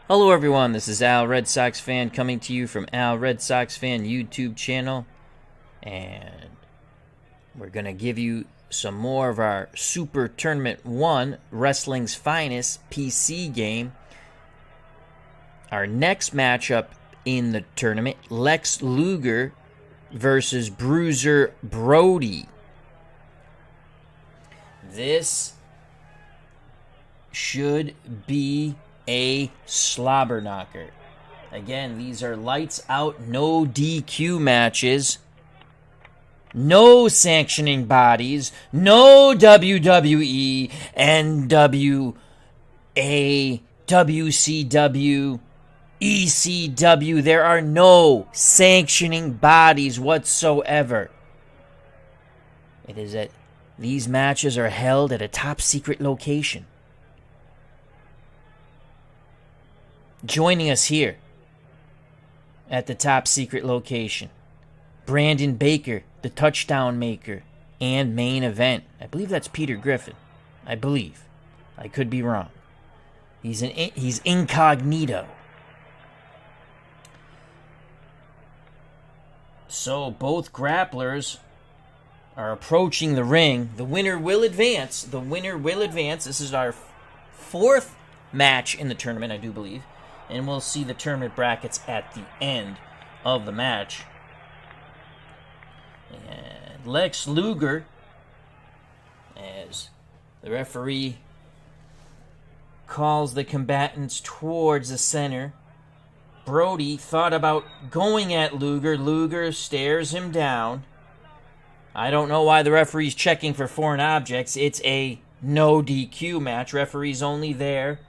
Hello everyone, this is Al Red Sox Fan coming to you from Al Red Sox Fan YouTube channel, and we're going to give you some more of our Super Tournament 1 Wrestling's Finest PC game. Our next matchup in the tournament, Lex Luger versus Bruiser Brody. This should be a slobber knocker. Again, these are lights out, no DQ matches, no sanctioning bodies, no WWE, NWA, WCW, ECW. There are no sanctioning bodies whatsoever. It is that these matches are held at a top secret location. Joining us here at the top secret location, Brandon Baker, the touchdown maker and main event. I believe that's Peter Griffin. I believe. I could be wrong. He's incognito. So both grapplers are approaching the ring. The winner will advance. This is our fourth match in the tournament, I do believe. And we'll see the tournament brackets at the end of the match. And Lex Luger, as the referee calls the combatants towards the center. Brody thought about going at Luger. Luger stares him down. I don't know why the referee's checking for foreign objects. It's a no DQ match. Referee's only there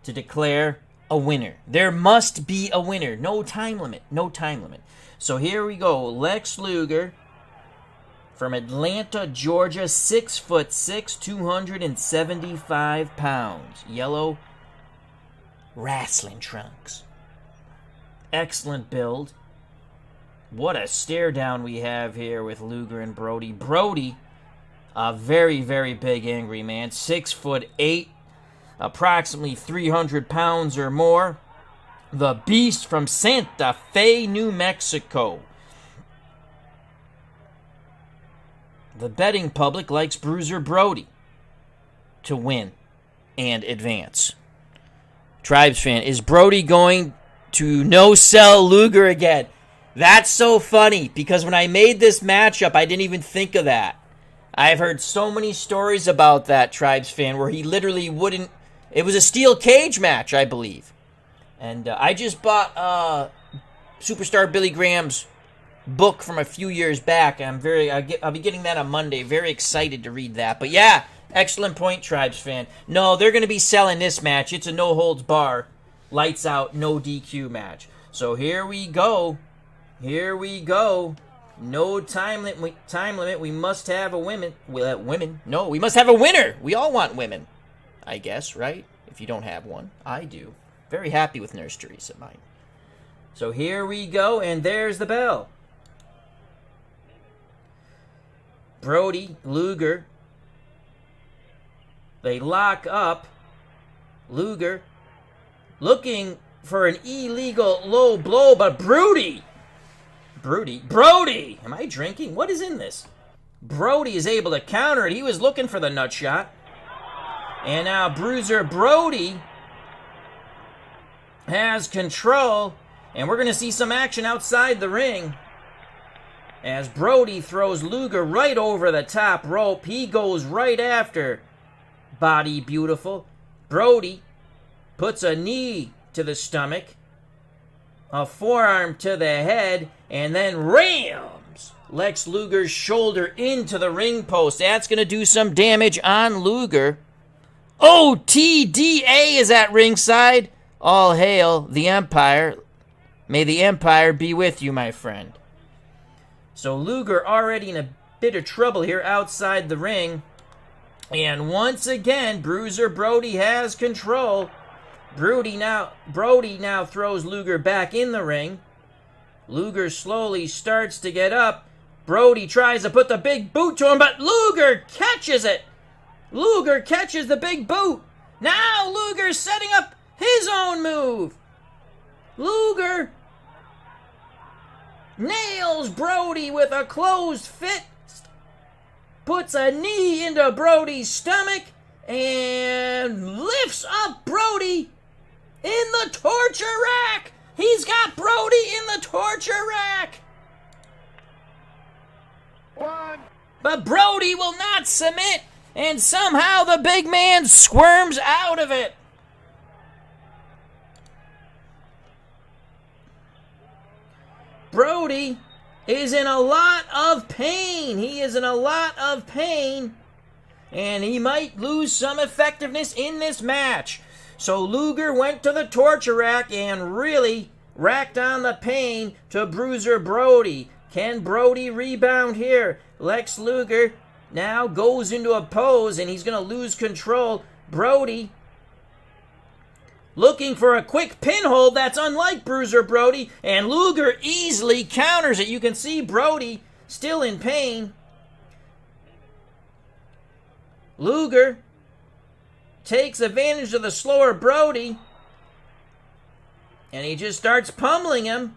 to declare a winner. There must be a winner. No time limit. So here we go. Lex Luger from Atlanta, Georgia, 6'6", 275 pounds. Yellow wrestling trunks. Excellent build. What a stare down we have here with Luger and Brody. Brody, a very, very big angry man. 6'8", approximately 300 pounds or more. The Beast from Santa Fe, New Mexico. The betting public likes Bruiser Brody to win and advance. Tribes fan, is Brody going to no-sell Luger again? That's so funny, because when I made this matchup, I didn't even think of that. I've heard so many stories about that, Tribes fan, where he literally wouldn't. It was a steel cage match, I believe. And I just bought Superstar Billy Graham's book from a few years back. I'll be getting that on Monday. Very excited to read that. But yeah, excellent point, Tribes fan. No, they're going to be selling this match. It's a no-holds-bar, lights out, no DQ match. So here we go. No time limit. We must have a women. No, we must have a winner. We all want women, I guess, right? If you don't have one, I do. Very happy with Nurse Teresa, mine. So here we go, and there's the bell. Brody, Luger. They lock up. Luger looking for an illegal low blow, but Brody! Am I drinking? What is in this? Brody is able to counter it. He was looking for the nut shot. And now Bruiser Brody has control. And we're going to see some action outside the ring. As Brody throws Luger right over the top rope. He goes right after Body Beautiful. Brody puts a knee to the stomach, a forearm to the head, and then rams Lex Luger's shoulder into the ring post. That's going to do some damage on Luger. OTDA is at ringside. All hail the Empire. May the Empire be with you, my friend. So Luger already in a bit of trouble here outside the ring. And once again, Bruiser Brody has control. Brody now throws Luger back in the ring. Luger slowly starts to get up. Brody tries to put the big boot to him, but Luger catches it. Luger catches the big boot. Now Luger's setting up his own move. Luger nails Brody with a closed fist, puts a knee into Brody's stomach, and lifts up Brody in the torture rack. He's got Brody in the torture rack. But Brody will not submit, and somehow the big man squirms out of it. Brody is in a lot of pain. He is in a lot of pain, and he might lose some effectiveness in this match. So Luger went to the torture rack and really racked on the pain to Bruiser Brody. Can Brody rebound here? Lex Luger now goes into a pose, and he's going to lose control. Brody looking for a quick pinhold that's unlike Bruiser Brody, and Luger easily counters it. You can see Brody still in pain. Luger takes advantage of the slower Brody, and he just starts pummeling him.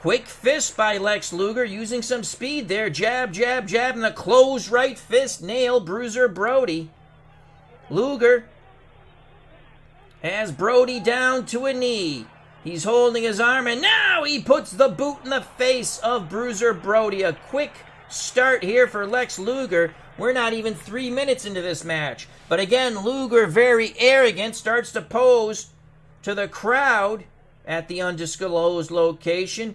Quick fist by Lex Luger, using some speed there. Jab, jab, jab, and a closed right fist nail Bruiser Brody. Luger has Brody down to a knee. He's holding his arm, and now he puts the boot in the face of Bruiser Brody. A quick start here for Lex Luger. We're not even 3 minutes into this match. But again, Luger, very arrogant, starts to pose to the crowd at the undisclosed location.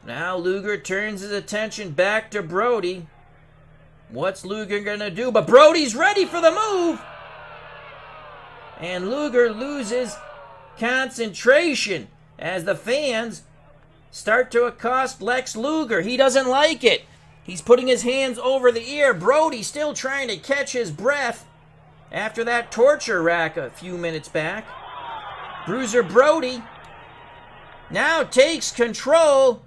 Now Luger turns his attention back to Brody. What's Luger gonna do? But Brody's ready for the move! And Luger loses concentration as the fans start to accost Lex Luger. He doesn't like it. He's putting his hands over the ear. Brody still trying to catch his breath after that torture rack a few minutes back. Bruiser Brody now takes control.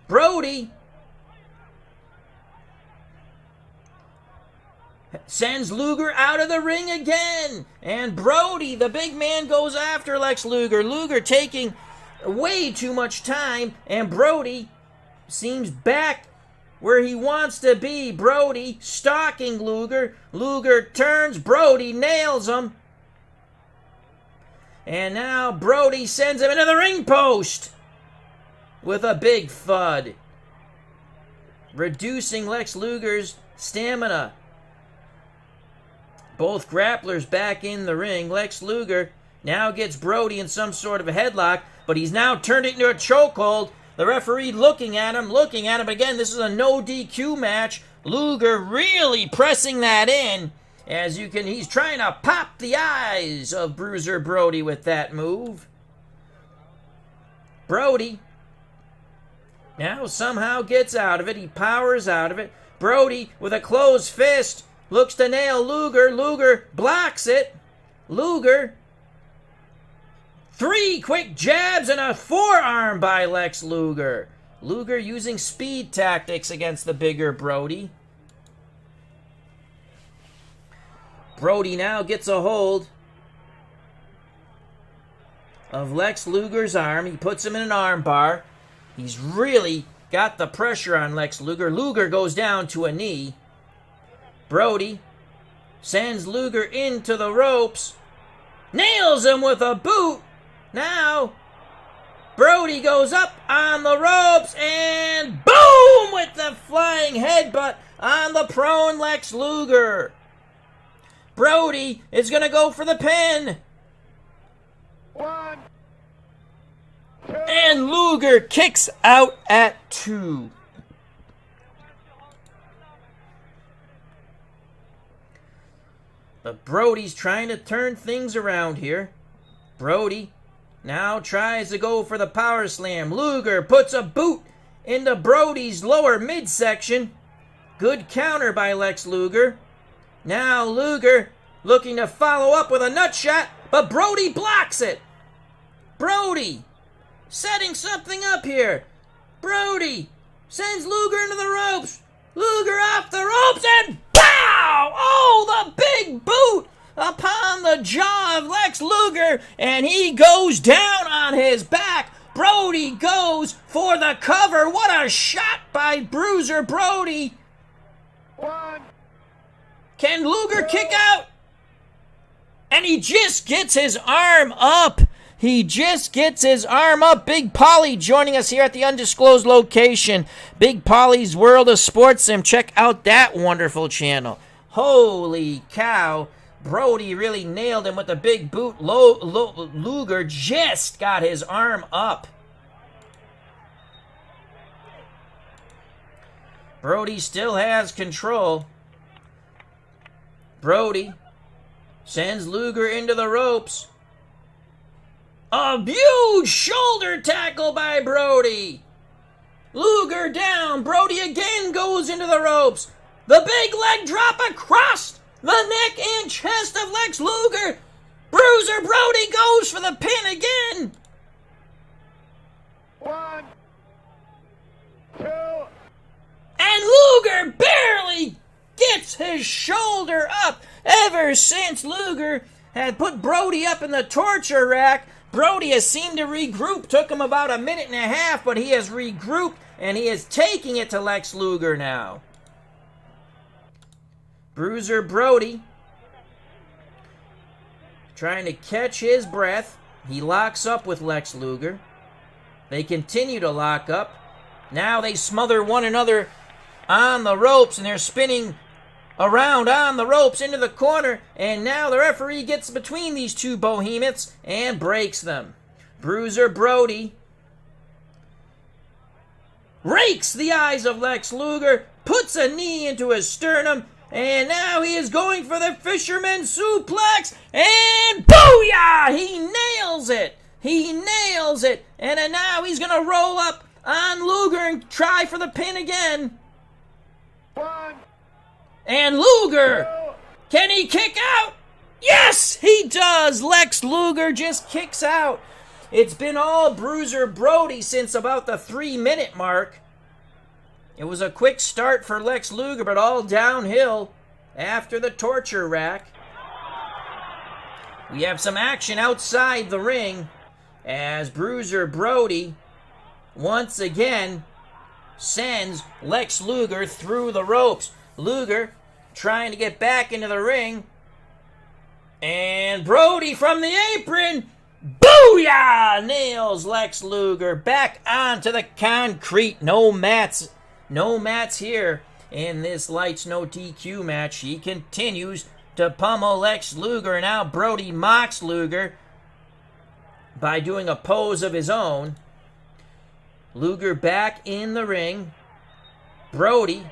Brody sends Luger out of the ring again. And Brody, the big man, goes after Lex Luger. Luger taking way too much time, and Brody seems back where he wants to be. Brody stalking Luger. Luger turns. Brody nails him. And now Brody sends him into the ring post with a big thud, reducing Lex Luger's stamina. Both grapplers back in the ring. Lex Luger now gets Brody in some sort of a headlock, but he's now turned it into a chokehold. The referee looking at him. Again, this is a no DQ match. Luger really pressing that in. As you can, he's trying to pop the eyes of Bruiser Brody with that move. Brody now somehow gets out of it. He powers out of it. Brody with a closed fist looks to nail Luger. Luger blocks it. Luger, 3 quick jabs and a forearm by Lex Luger. Luger using speed tactics against the bigger Brody. Brody now gets a hold of Lex Luger's arm. He puts him in an arm bar. He's really got the pressure on Lex Luger. Luger goes down to a knee. Brody sends Luger into the ropes. Nails him with a boot. Now, Brody goes up on the ropes and boom with the flying headbutt on the prone Lex Luger. Brody is going to go for the pin. 1, 2. And Luger kicks out at 2. But Brody's trying to turn things around here. Brody now tries to go for the power slam. Luger puts a boot into Brody's lower midsection. Good counter by Lex Luger. Now Luger looking to follow up with a nut shot, but Brody blocks it. Brody setting something up here. Brody sends Luger into the ropes. Luger off the ropes and pow! the jaw of Lex Luger, and he goes down on his back. Brody goes for the cover. What a shot by Bruiser Brody. 1, Can Luger kick out? And he just gets his arm up. He just gets his arm up. Big Polly joining us here at the undisclosed location. Big Polly's World of Sports Sim. Check out that wonderful channel. Holy cow. Brody really nailed him with the big boot. Luger just got his arm up. Brody still has control. Brody sends Luger into the ropes. A huge shoulder tackle by Brody. Luger down. Brody again goes into the ropes. The big leg drop across the neck and chest of Lex Luger. Bruiser Brody goes for the pin again. 1, 2, And Luger barely gets his shoulder up. Ever since Luger had put Brody up in the torture rack, Brody has seemed to regroup. Took him about a minute and a half, but he has regrouped, and he is taking it to Lex Luger now. Bruiser Brody trying to catch his breath. He locks up with Lex Luger. They continue to lock up. Now they smother one another on the ropes, and they're spinning around on the ropes into the corner, and now the referee gets between these two behemoths and breaks them. Bruiser Brody rakes the eyes of Lex Luger, puts a knee into his sternum, and now he is going for the fisherman suplex, and booyah! He nails it! He nails it! And then now he's going to roll up on Luger and try for the pin again. 1, And Luger, 2, can he kick out? Yes, he does. Lex Luger just kicks out. It's been all Bruiser Brody since about the 3-minute mark. It was a quick start for Lex Luger, but all downhill after the torture rack. We have some action outside the ring as Bruiser Brody once again sends Lex Luger through the ropes. Luger trying to get back into the ring. And Brody from the apron, booyah! Nails Lex Luger back onto the concrete. No mats here in this Lights No DQ match. He continues to pummel Lex Luger. Now Brody mocks Luger by doing a pose of his own. Luger back in the ring. Brody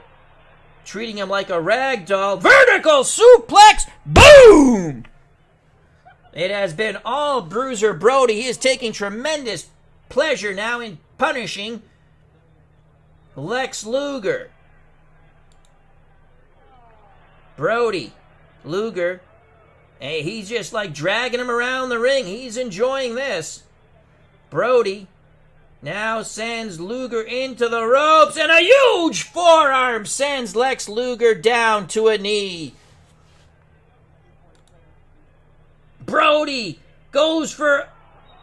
treating him like a rag doll. Vertical suplex, boom! It has been all Bruiser Brody. He is taking tremendous pleasure now in punishing Lex Luger. Brody, Luger, hey, he's just like dragging him around the ring. He's enjoying this. Brody now sends Luger into the ropes, and a huge forearm sends Lex Luger down to a knee. Brody goes for...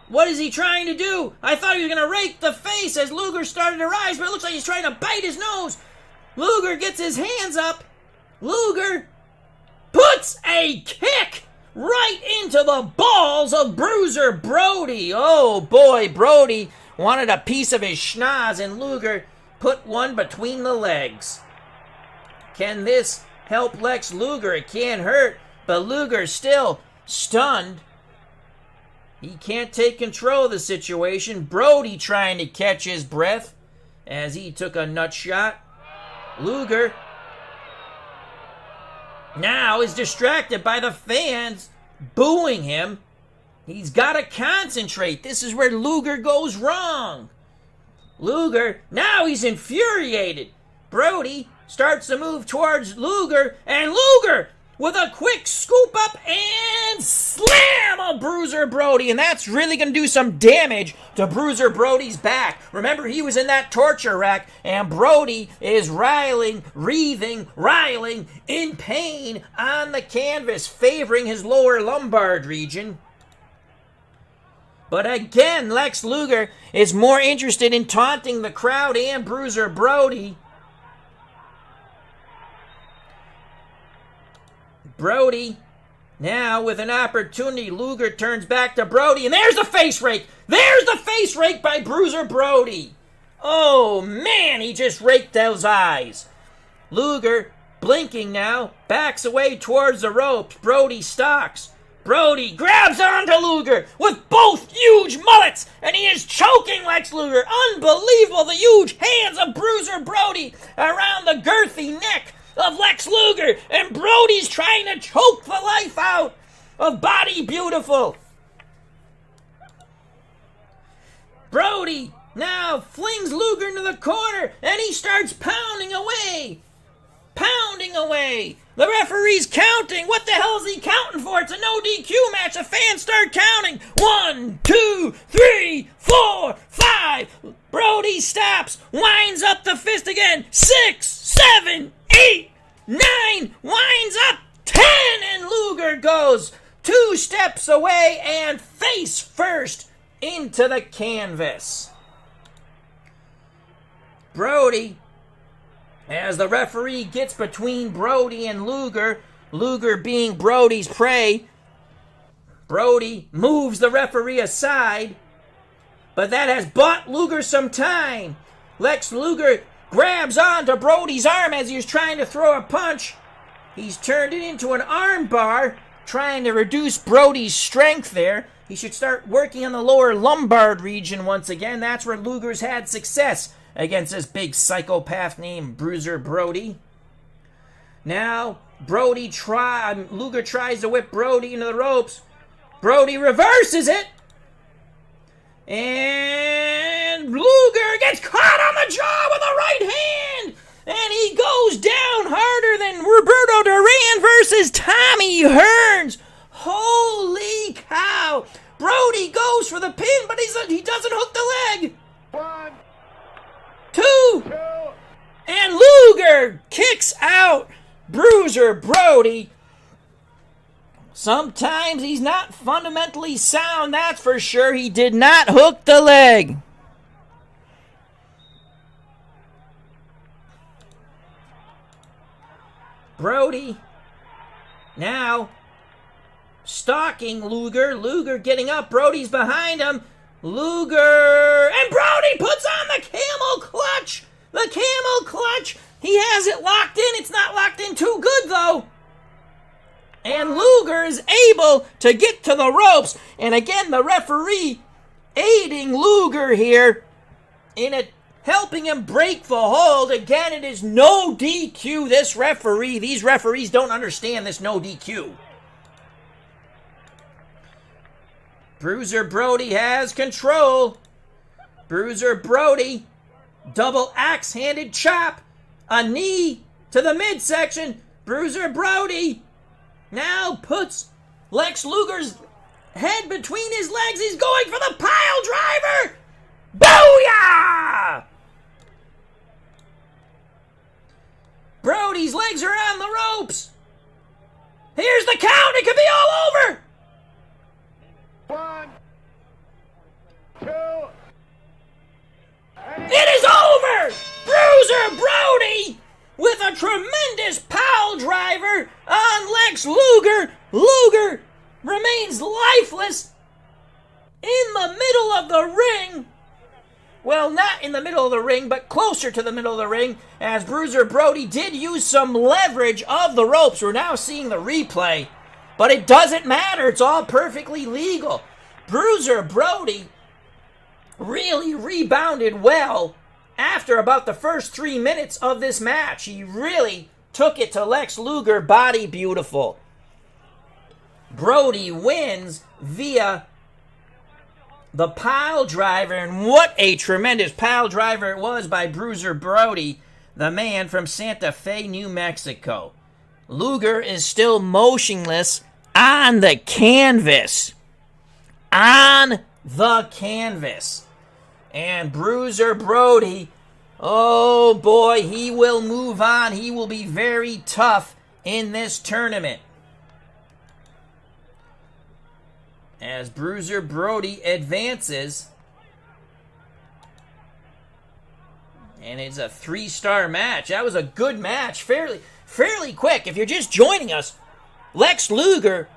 What is he trying to do? I thought he was going to rake the face as Luger started to rise, but it looks like he's trying to bite his nose. Luger gets his hands up. Luger puts a kick right into the balls of Bruiser Brody. Oh boy, Brody wanted a piece of his schnoz, and Luger put one between the legs. Can this help Lex Luger? It can't hurt, but Luger's still stunned. He can't take control of the situation. Brody trying to catch his breath as he took a nut shot. Luger now is distracted by the fans booing him. He's got to concentrate. This is where Luger goes wrong. Luger, now he's infuriated. Brody starts to move towards Luger, and Luger with a quick scoop up and slam of Bruiser Brody. And that's really going to do some damage to Bruiser Brody's back. Remember, he was in that torture rack, and Brody is writhing in pain on the canvas, favoring his lower lumbar region. But again, Lex Luger is more interested in taunting the crowd and Bruiser Brody. Brody, now with an opportunity, Luger turns back to Brody, and there's the face rake! There's the face rake by Bruiser Brody! Oh man, he just raked those eyes. Luger, blinking now, backs away towards the ropes. Brody stalks. Brody grabs onto Luger with both huge mullets, and he is choking Lex Luger. Unbelievable, the huge hands of Bruiser Brody around the girthy neck of Lex Luger, and Brody's trying to choke the life out of Body Beautiful. Brody now flings Luger into the corner, and he starts pounding away. The referee's counting. What the hell is he counting for? It's a no DQ match. The fans start counting. 1, 2, 3, 4, 5. Brody stops, winds up the fist again. 6, 7, 8, 9, winds up 10, and Luger goes 2 steps away and face first into the canvas. Brody, as the referee gets between Brody and Luger, Luger being Brody's prey, Brody moves the referee aside, but that has bought Luger some time. Lex Luger grabs onto Brody's arm as he was trying to throw a punch. He's turned it into an arm bar, trying to reduce Brody's strength there. He should start working on the lower lumbar region once again. That's where Luger's had success against this big psychopath named Bruiser Brody. Now, Luger tries to whip Brody into the ropes. Brody reverses it. And Luger gets caught on the jaw with a right hand. And he goes down harder than Roberto Duran versus Tommy Hearns. Holy cow. Brody goes for the pin, but he doesn't hook the leg. 1, 2, 2, and Luger kicks out Bruiser Brody. Sometimes he's not fundamentally sound, that's for sure. He did not hook the leg. Brody now stalking Luger. Luger getting up. Brody's behind him. Luger, and Brody puts on the camel clutch. The camel clutch. He has it locked in. It's not locked in too good, though. And Luger is able to get to the ropes. And again, the referee aiding Luger here in helping him break the hold. Again, it is no DQ. These referees don't understand this no DQ. Bruiser Brody has control. Bruiser Brody, double axe-handed chop. A knee to the midsection. Bruiser Brody now puts Lex Luger's head between his legs. He's going for the pile driver. Booyah! Brody's legs are on the ropes. Here's the count. It could be all over. 1, 2, It is over! Bruiser Brody with a tremendous pile driver on Lex Luger. Luger remains lifeless in the middle of the ring. Well, not in the middle of the ring, but closer to the middle of the ring, as Bruiser Brody did use some leverage of the ropes. We're now seeing the replay, but it doesn't matter. It's all perfectly legal. Bruiser Brody really rebounded well after about the first 3 minutes of this match. He really took it to Lex Luger, Body Beautiful. Brody wins via the pile driver, and what a tremendous pile driver it was by Bruiser Brody, the man from Santa Fe, New Mexico. Luger is still motionless on the canvas. On the canvas. And Bruiser Brody, oh boy, he will move on. He will be very tough in this tournament. As Bruiser Brody advances. And it's a 3-star match. That was a good match. Fairly quick. If you're just joining us, Lex Luger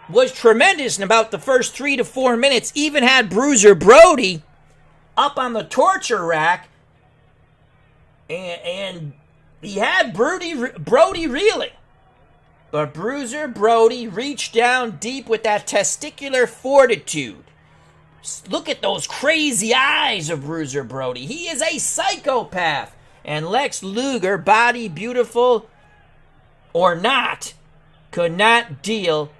was tremendous in about the first 3 to 4 minutes. Even had Bruiser Brody up on the torture rack. And he had Brody reeling. But Bruiser Brody reached down deep with that testicular fortitude. Look at those crazy eyes of Bruiser Brody. He is a psychopath. And Lex Luger, body beautiful or not, could not deal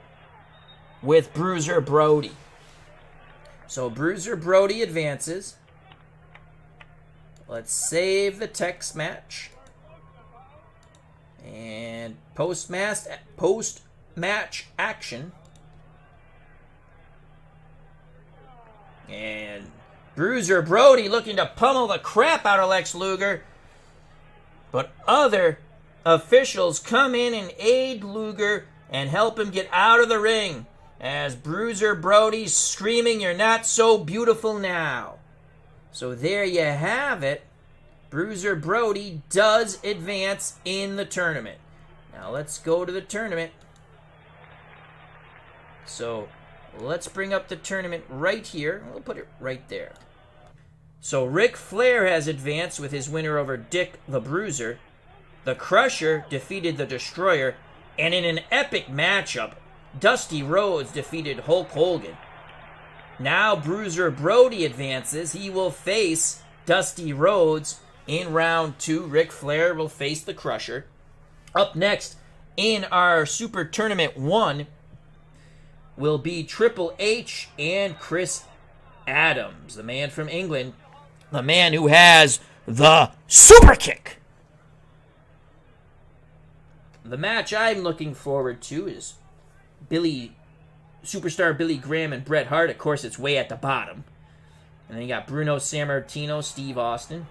with Bruiser Brody. So Bruiser Brody advances. Let's save the text match. And post-match action. And Bruiser Brody looking to pummel the crap out of Lex Luger. But other officials come in and aid Luger and help him get out of the ring. As Bruiser Brody's screaming, "You're not so beautiful now." So there you have it. Bruiser Brody does advance in the tournament. Now let's go to the tournament. So let's bring up the tournament right here. We'll put it right there. So Ric Flair has advanced with his winner over Dick the Bruiser. The Crusher defeated the Destroyer. And in an epic matchup, Dusty Rhodes defeated Hulk Hogan. Now Bruiser Brody advances. He will face Dusty Rhodes in round 2. Ric Flair will face the Crusher. Up next in our Super Tournament 1 will be Triple H and Chris Adams, the man from England, the man who has the super kick. The match I'm looking forward to is superstar Billy Graham and Bret Hart. Of course, it's way at the bottom. And then you got Bruno Sammartino, Steve Austin.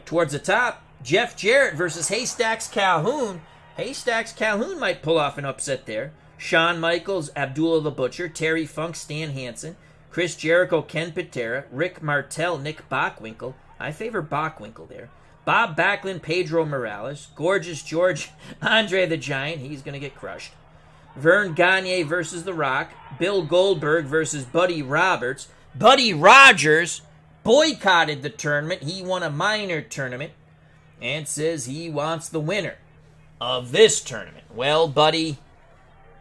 Towards the top, Jeff Jarrett versus Haystacks Calhoun. Haystacks Calhoun might pull off an upset there. Shawn Michaels, Abdullah the Butcher, Terry Funk, Stan Hansen, Chris Jericho, Ken Patera, Rick Martel, Nick Bockwinkel. I favor Bockwinkel there. Bob Backlund, Pedro Morales, Gorgeous George, Andre the Giant. He's going to get crushed. Vern Gagne versus The Rock. Bill Goldberg versus Buddy Roberts. Buddy Rogers boycotted the tournament. He won a minor tournament and says he wants the winner of this tournament. Well, Buddy,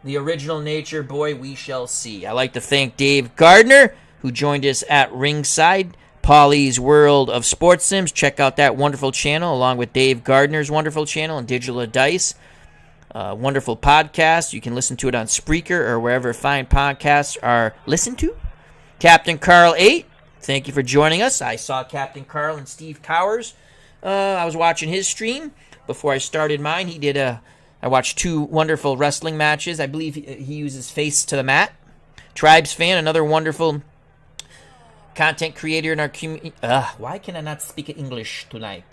the original Nature Boy, we shall see. I'd like to thank Dave Gardner, who joined us at ringside. Paulie's World of Sports Sims. Check out that wonderful channel, along with Dave Gardner's wonderful channel and Digital Dice. Wonderful podcast. You can listen to it on Spreaker or wherever fine podcasts are listened to. Captain Carl 8, thank you for joining us. I saw Captain Carl and Steve Cowers. I was watching his stream before I started mine. I watched 2 wonderful wrestling matches. I believe he uses Face to the Mat. Tribes Fan, another wonderful content creator in our community. Why can I not speak English tonight?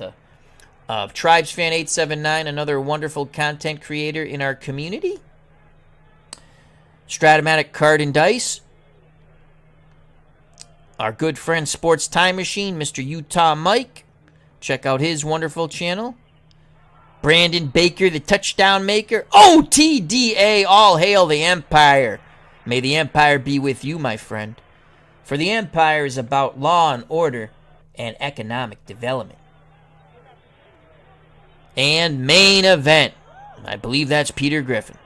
Tribes Fan 879, another wonderful content creator in our community. Stratomatic Card and Dice. Our good friend Sports Time Machine, Mr. Utah Mike. Check out his wonderful channel. Brandon Baker, the touchdown maker. OTDA, all hail the Empire. May the Empire be with you, my friend. For the Empire is about law and order and economic development. And Main Event. I believe that's Peter Griffin.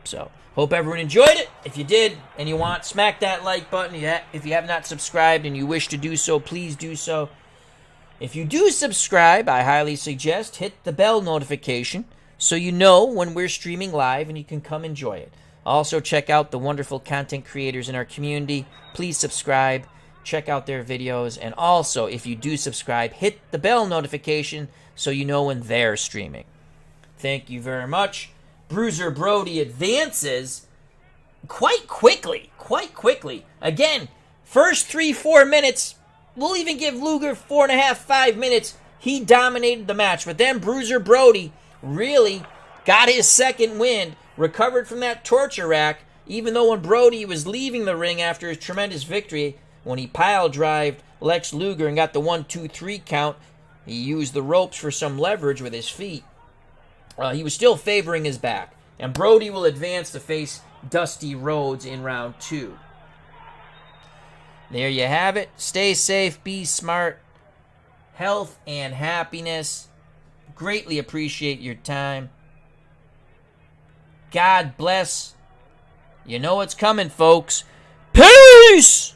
So, hope everyone enjoyed it. If you did and you want, smack that like button. If you have not subscribed and you wish to do so, please do so. If you do subscribe, I highly suggest hit the bell notification so you know when we're streaming live and you can come enjoy it. Also, check out the wonderful content creators in our community. Please subscribe. check out their videos. And also, if you do subscribe, hit the bell notification so you know when they're streaming. Thank you very much. Bruiser Brody advances quite quickly. Again, first 3-4 minutes, we'll even give Luger 4.5, 5 minutes. He dominated the match. But then Bruiser Brody really got his second wind, recovered from that torture rack, even though when Brody was leaving the ring after his tremendous victory, when he pile-drived Lex Luger and got the 1-2-3 count, he used the ropes for some leverage with his feet. He was still favoring his back. And Brody will advance to face Dusty Rhodes in round 2. There you have it. Stay safe, be smart. Health and happiness. Greatly appreciate your time. God bless. You know what's coming, folks. Peace!